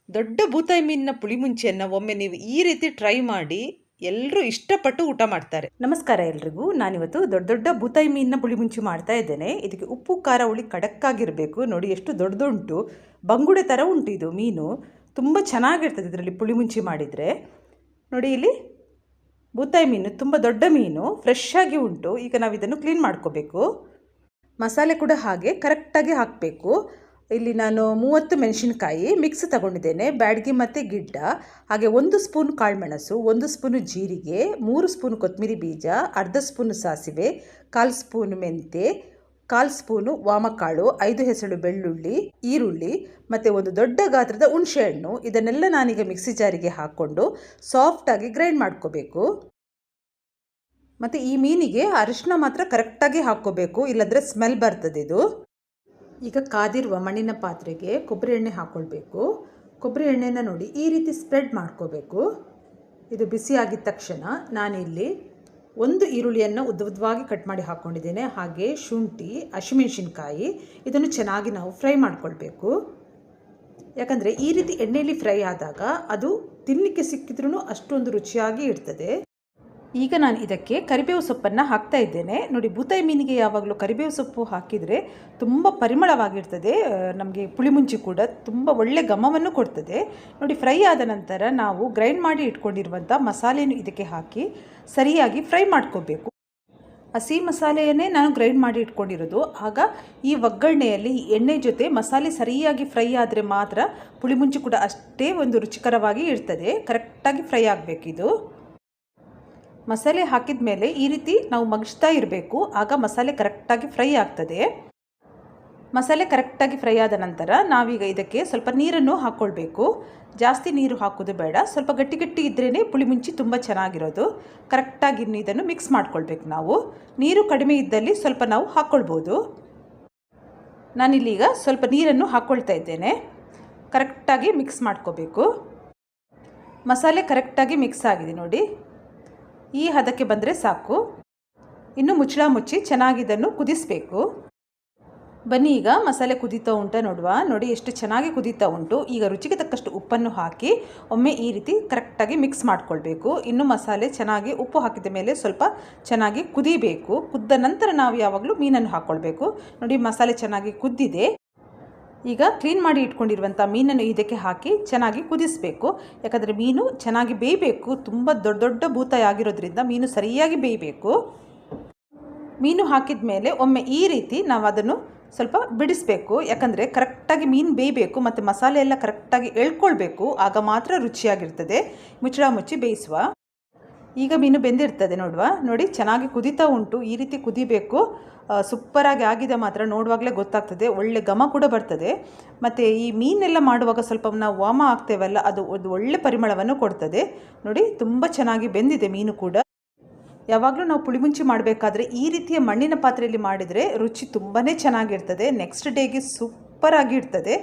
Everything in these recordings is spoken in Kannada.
ದೊಡ್ಡ ಬೂತಾಯಿ ಮೀನಿನ ಪುಳಿಮುಂಚಿಯನ್ನು ಒಮ್ಮೆ ನೀವು ಈ ರೀತಿ ಟ್ರೈ ಮಾಡಿ, ಎಲ್ಲರೂ ಇಷ್ಟಪಟ್ಟು ಊಟ ಮಾಡ್ತಾರೆ. ನಮಸ್ಕಾರ ಎಲ್ರಿಗೂ. ನಾನಿವತ್ತು ದೊಡ್ಡ ದೊಡ್ಡ ಬೂತಾಯಿ ಮೀನಿನ ಪುಳಿಮುಂಚಿ ಮಾಡ್ತಾ ಇದ್ದೇನೆ. ಇದಕ್ಕೆ ಉಪ್ಪು ಖಾರ ಹುಳಿ ಖಡಕ್ಕಾಗಿರಬೇಕು. ನೋಡಿ ಎಷ್ಟು ದೊಡ್ಡದುಂಟು, ಬಂಗುಡೆ ಥರ ಉಂಟು ಇದು ಮೀನು. ತುಂಬ ಚೆನ್ನಾಗಿರ್ತದೆ ಇದರಲ್ಲಿ ಪುಳಿಮುಂಚಿ ಮಾಡಿದರೆ. ನೋಡಿ ಇಲ್ಲಿ ಬೂತಾಯಿ ಮೀನು ತುಂಬ ದೊಡ್ಡ ಮೀನು, ಫ್ರೆಶ್ ಆಗಿ ಉಂಟು. ಈಗ ನಾವು ಇದನ್ನು ಕ್ಲೀನ್ ಮಾಡ್ಕೋಬೇಕು. ಮಸಾಲೆ ಕೂಡ ಹಾಗೆ ಕರೆಕ್ಟಾಗಿ ಹಾಕಬೇಕು. ಇಲ್ಲಿ ನಾನು 30 ಮೆಣಸಿನಕಾಯಿ ಮಿಕ್ಸ್ ತಗೊಂಡಿದ್ದೇನೆ, ಬ್ಯಾಡಗಿ ಮತ್ತು ಗಿಡ್ಡ, ಹಾಗೆ 1 ಸ್ಪೂನ್ ಕಾಳುಮೆಣಸು, 1 ಸ್ಪೂನು ಜೀರಿಗೆ, 3 ಸ್ಪೂನ್ ಕೊತ್ತಂಬರಿ ಬೀಜ, ಅರ್ಧ ಸ್ಪೂನು ಸಾಸಿವೆ, 1/4 ಸ್ಪೂನು ಮೆಂತೆ, 1/4 ಸ್ಪೂನು ವಾಮಕಾಳು, 5 ಹೆಸಳು ಬೆಳ್ಳುಳ್ಳಿ, ಈರುಳ್ಳಿ ಮತ್ತು ಒಂದು ದೊಡ್ಡ ಗಾತ್ರದ ಹುಣಸೆಹಣ್ಣು. ಇದನ್ನೆಲ್ಲ ನಾನೀಗ ಮಿಕ್ಸಿ ಜಾರಿಗೆ ಹಾಕ್ಕೊಂಡು ಸಾಫ್ಟಾಗಿ ಗ್ರೈಂಡ್ ಮಾಡ್ಕೋಬೇಕು. ಮತ್ತು ಈ ಮೀನಿಗೆ ಅರಿಶಿನ ಮಾತ್ರ ಕರೆಕ್ಟಾಗಿ ಹಾಕ್ಕೋಬೇಕು, ಇಲ್ಲಾಂದರೆ ಸ್ಮೆಲ್ ಬರ್ತದೆ ಇದು. ಈಗ ಕಾದಿರುವ ಮಣ್ಣಿನ ಪಾತ್ರೆಗೆ ಕೊಬ್ಬರಿ ಎಣ್ಣೆ ಹಾಕ್ಕೊಳ್ಬೇಕು. ಕೊಬ್ಬರಿ ಎಣ್ಣೆನ ನೋಡಿ ಈ ರೀತಿ ಸ್ಪ್ರೆಡ್ ಮಾಡ್ಕೋಬೇಕು. ಇದು ಬಿಸಿ ಆಗಿದ ತಕ್ಷಣ ನಾನಿಲ್ಲಿ 1 ಈರುಳ್ಳಿಯನ್ನು ಉದ್ದವಾಗಿ ಕಟ್ ಮಾಡಿ ಹಾಕ್ಕೊಂಡಿದ್ದೇನೆ. ಹಾಗೆ ಶುಂಠಿ, ಹಸಿಮೆಣಸಿನ್ಕಾಯಿ, ಇದನ್ನು ಚೆನ್ನಾಗಿ ನಾವು ಫ್ರೈ ಮಾಡ್ಕೊಳ್ಬೇಕು. ಯಾಕಂದರೆ ಈ ರೀತಿ ಎಣ್ಣೆಯಲ್ಲಿ ಫ್ರೈ ಆದಾಗ ಅದು ತಿನ್ನಲಿಕ್ಕೆ ಸಿಕ್ಕಿದ್ರೂ ಅಷ್ಟೊಂದು ರುಚಿಯಾಗಿ ಇರ್ತದೆ. ಈಗ ನಾನು ಇದಕ್ಕೆ ಕರಿಬೇವು ಸೊಪ್ಪನ್ನು ಹಾಕ್ತಾ ಇದ್ದೇನೆ. ನೋಡಿ, ಬೂತಾಯಿ ಮೀನಿಗೆ ಯಾವಾಗಲೂ ಕರಿಬೇವು ಸೊಪ್ಪು ಹಾಕಿದರೆ ತುಂಬ ಪರಿಮಳವಾಗಿರ್ತದೆ. ನಮಗೆ ಪುಳಿಮುಂಚಿ ಕೂಡ ತುಂಬ ಒಳ್ಳೆ ಘಮವನ್ನು ಕೊಡ್ತದೆ. ನೋಡಿ, ಫ್ರೈ ಆದ ನಂತರ ನಾವು ಗ್ರೈಂಡ್ ಮಾಡಿ ಇಟ್ಕೊಂಡಿರುವಂಥ ಮಸಾಲೆಯನ್ನು ಇದಕ್ಕೆ ಹಾಕಿ ಸರಿಯಾಗಿ ಫ್ರೈ ಮಾಡ್ಕೋಬೇಕು. ಹಸಿ ಮಸಾಲೆಯನ್ನೇ ನಾನು ಗ್ರೈಂಡ್ ಮಾಡಿ ಇಟ್ಕೊಂಡಿರೋದು. ಆಗ ಈ ಒಗ್ಗರಣೆಯಲ್ಲಿ ಈ ಎಣ್ಣೆ ಜೊತೆ ಮಸಾಲೆ ಸರಿಯಾಗಿ ಫ್ರೈ ಆದರೆ ಮಾತ್ರ ಪುಳಿಮುಂಚಿ ಕೂಡ ಅಷ್ಟೇ ಒಂದು ರುಚಿಕರವಾಗಿ ಇರ್ತದೆ. ಕರೆಕ್ಟಾಗಿ ಫ್ರೈ ಆಗಬೇಕಿದು. ಮಸಾಲೆ ಹಾಕಿದ ಮೇಲೆ ಈ ರೀತಿ ನಾವು ಮಗ್ಸ್ತಾ ಇರಬೇಕು, ಆಗ ಮಸಾಲೆ ಕರೆಕ್ಟಾಗಿ ಫ್ರೈ ಆಗ್ತದೆ. ಮಸಾಲೆ ಕರೆಕ್ಟಾಗಿ ಫ್ರೈ ಆದ ನಂತರ ನಾವೀಗ ಇದಕ್ಕೆ ಸ್ವಲ್ಪ ನೀರನ್ನು ಹಾಕ್ಕೊಳ್ಬೇಕು. ಜಾಸ್ತಿ ನೀರು ಹಾಕೋದು ಬೇಡ, ಸ್ವಲ್ಪ ಗಟ್ಟಿ ಗಟ್ಟಿ ಇದ್ರೇ ಪುಳಿಮುಂಚಿ ತುಂಬ ಚೆನ್ನಾಗಿರೋದು. ಕರೆಕ್ಟಾಗಿ ಇದನ್ನು ಮಿಕ್ಸ್ ಮಾಡ್ಕೊಳ್ಬೇಕು ನಾವು. ನೀರು ಕಡಿಮೆ ಇದ್ದಲ್ಲಿ ಸ್ವಲ್ಪ ನಾವು ಹಾಕ್ಕೊಳ್ಬೋದು. ನಾನಿಲ್ಲೀಗ ಸ್ವಲ್ಪ ನೀರನ್ನು ಹಾಕ್ಕೊಳ್ತಾ ಇದ್ದೇನೆ. ಕರೆಕ್ಟಾಗಿ ಮಿಕ್ಸ್ ಮಾಡ್ಕೋಬೇಕು. ಮಸಾಲೆ ಕರೆಕ್ಟಾಗಿ ಮಿಕ್ಸ್ ಆಗಿದೆ ನೋಡಿ, ಈ ಹದಕ್ಕೆ ಬಂದರೆ ಸಾಕು. ಇನ್ನು ಮುಚ್ಚಳ ಮುಚ್ಚಿ ಚೆನ್ನಾಗಿದ್ದನ್ನು ಕುದಿಸಬೇಕು. ಬನ್ನಿ, ಈಗ ಮಸಾಲೆ ಕುದೀತಾ ಉಂಟ ನೋಡುವ. ನೋಡಿ ಎಷ್ಟು ಚೆನ್ನಾಗಿ ಕುದೀತಾ ಉಂಟು. ಈಗ ರುಚಿಗೆ ತಕ್ಕಷ್ಟು ಉಪ್ಪನ್ನು ಹಾಕಿ ಒಮ್ಮೆ ಈ ರೀತಿ ಕರೆಕ್ಟಾಗಿ ಮಿಕ್ಸ್ ಮಾಡ್ಕೊಳ್ಬೇಕು. ಇನ್ನು ಮಸಾಲೆ ಚೆನ್ನಾಗಿ ಉಪ್ಪು ಹಾಕಿದ ಮೇಲೆ ಸ್ವಲ್ಪ ಚೆನ್ನಾಗಿ ಕುದಿಬೇಕು. ಕುದ್ದ ನಂತರ ನಾವು ಯಾವಾಗಲೂ ಮೀನನ್ನು ಹಾಕ್ಕೊಳ್ಬೇಕು. ನೋಡಿ, ಮಸಾಲೆ ಚೆನ್ನಾಗಿ ಕುದ್ದಿದೆ. ಈಗ ಕ್ಲೀನ್ ಮಾಡಿ ಇಟ್ಕೊಂಡಿರುವಂಥ ಮೀನನ್ನು ಇದಕ್ಕೆ ಹಾಕಿ ಚೆನ್ನಾಗಿ ಕುದಿಸಬೇಕು. ಯಾಕಂದರೆ ಮೀನು ಚೆನ್ನಾಗಿ ಬೇಯಬೇಕು. ತುಂಬ ದೊಡ್ಡ ದೊಡ್ಡ ಬೂತಾಯಿ ಆಗಿರೋದ್ರಿಂದ ಮೀನು ಸರಿಯಾಗಿ ಬೇಯಬೇಕು. ಮೀನು ಹಾಕಿದ ಮೇಲೆ ಒಮ್ಮೆ ಈ ರೀತಿ ನಾವು ಅದನ್ನು ಸ್ವಲ್ಪ ಬಿಡಿಸಬೇಕು. ಯಾಕಂದರೆ ಕರೆಕ್ಟಾಗಿ ಮೀನು ಬೇಯಬೇಕು ಮತ್ತು ಮಸಾಲೆ ಎಲ್ಲ ಕರೆಕ್ಟಾಗಿ ಎಳ್ಕೊಳ್ಬೇಕು. ಆಗ ಮಾತ್ರ ರುಚಿಯಾಗಿರ್ತದೆ. ಮುಚ್ಚಳ ಮುಚ್ಚಿ ಬೇಯಿಸುವ. ಈಗ ಮೀನು ಬೆಂದಿರ್ತದೆ ನೋಡುವ. ನೋಡಿ, ಚೆನ್ನಾಗಿ ಕುದೀತಾ ಉಂಟು. ಈ ರೀತಿ ಕುದಿಬೇಕು. ಸೂಪರಾಗಿ ಆಗಿದೆ ಮಾತ್ರ, ನೋಡುವಾಗಲೇ ಗೊತ್ತಾಗ್ತದೆ. ಒಳ್ಳೆ ಘಮ ಕೂಡ ಬರ್ತದೆ. ಮತ್ತು ಈ ಮೀನೆಲ್ಲ ಮಾಡುವಾಗ ಸ್ವಲ್ಪ ನಾವು ವಾಮ ಹಾಕ್ತೇವಲ್ಲ, ಅದು ಒಂದು ಒಳ್ಳೆ ಪರಿಮಳವನ್ನು ಕೊಡ್ತದೆ. ನೋಡಿ, ತುಂಬ ಚೆನ್ನಾಗಿ ಬೆಂದಿದೆ ಮೀನು ಕೂಡ. ಯಾವಾಗಲೂ ನಾವು ಪುಳಿಮುಂಚಿ ಮಾಡಬೇಕಾದ್ರೆ ಈ ರೀತಿಯ ಮಣ್ಣಿನ ಪಾತ್ರೆಯಲ್ಲಿ ಮಾಡಿದರೆ ರುಚಿ ತುಂಬಾ ಚೆನ್ನಾಗಿರ್ತದೆ. ನೆಕ್ಸ್ಟ್ ಡೇಗೆ ಸೂಪರಾಗಿ ಇರ್ತದೆ.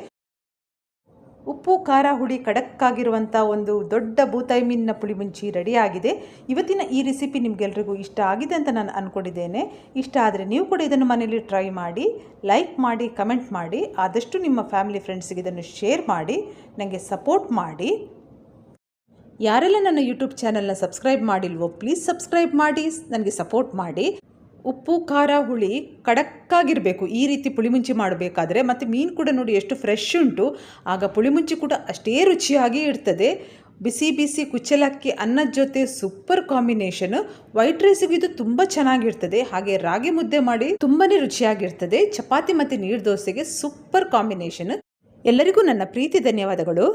ಉಪ್ಪು ಖಾರ ಹುಳಿ ಖಡಕ್ಕಾಗಿರುವಂಥ ಒಂದು ದೊಡ್ಡ ಬೂತಾಯಿ ಮೀನಿನ ಪುಳಿಮುಂಚಿ ರೆಡಿಯಾಗಿದೆ. ಇವತ್ತಿನ ಈ ರೆಸಿಪಿ ನಿಮಗೆಲ್ರಿಗೂ ಇಷ್ಟ ಆಗಿದೆ ಅಂತ ನಾನು ಅಂದ್ಕೊಂಡಿದ್ದೇನೆ. ಇಷ್ಟ ಆದರೆ ನೀವು ಕೂಡ ಇದನ್ನು ಮನೆಯಲ್ಲಿ ಟ್ರೈ ಮಾಡಿ, ಲೈಕ್ ಮಾಡಿ, ಕಮೆಂಟ್ ಮಾಡಿ. ಆದಷ್ಟು ನಿಮ್ಮ ಫ್ಯಾಮಿಲಿ ಫ್ರೆಂಡ್ಸಿಗೆ ಇದನ್ನು ಶೇರ್ ಮಾಡಿ, ನನಗೆ ಸಪೋರ್ಟ್ ಮಾಡಿ. ಯಾರೆಲ್ಲ ನನ್ನ ಯೂಟ್ಯೂಬ್ ಚಾನಲ್ನ ಸಬ್ಸ್ಕ್ರೈಬ್ ಮಾಡಿಲ್ವೋ ಪ್ಲೀಸ್ ಸಬ್ಸ್ಕ್ರೈಬ್ ಮಾಡಿ, ನನಗೆ ಸಪೋರ್ಟ್ ಮಾಡಿ. ಉಪ್ಪು ಖಾರ ಹುಳಿ ಖಡಕ್ಕಾಗಿರಬೇಕು ಈ ರೀತಿ ಪುಳಿಮುಂಚಿ ಮಾಡಬೇಕಾದ್ರೆ. ಮತ್ತು ಮೀನು ಕೂಡ ನೋಡಿ ಎಷ್ಟು ಫ್ರೆಶ್ ಉಂಟು, ಆಗ ಪುಳಿಮುಂಚಿ ಕೂಡ ಅಷ್ಟೇ ರುಚಿಯಾಗಿ ಇರ್ತದೆ. ಬಿಸಿ ಬಿಸಿ ಕುಚ್ಚಲಕ್ಕಿ ಅನ್ನದ ಜೊತೆ ಸೂಪರ್ ಕಾಂಬಿನೇಷನ್. ವೈಟ್ ರೈಸಿಗೆ ಇದು ತುಂಬ ಚೆನ್ನಾಗಿರ್ತದೆ. ಹಾಗೆ ರಾಗಿ ಮುದ್ದೆ ಮಾಡಿ ತುಂಬಾ ರುಚಿಯಾಗಿರ್ತದೆ. ಚಪಾತಿ ಮತ್ತು ನೀರು ದೋಸೆಗೆ ಸೂಪರ್ ಕಾಂಬಿನೇಷನ್. ಎಲ್ಲರಿಗೂ ನನ್ನ ಪ್ರೀತಿ ಧನ್ಯವಾದಗಳು.